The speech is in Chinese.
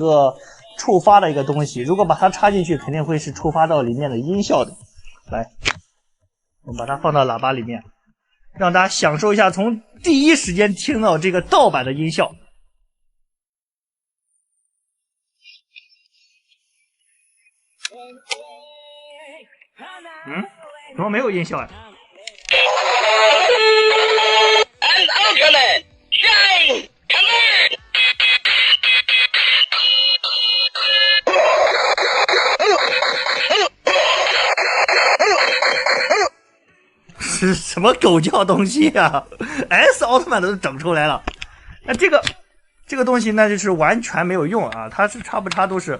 个触发的一个东西，如果把它插进去，肯定会是触发到里面的音效的。来，我们把它放到喇叭里面，让大家享受一下从第一时间听到这个盗版的音效。怎么没有音效呀？And Ultraman, shine, come on! 是什么狗叫东西呀？S 奥特曼都整出来了，那这个东西那就是完全没有用啊！它是插不插都是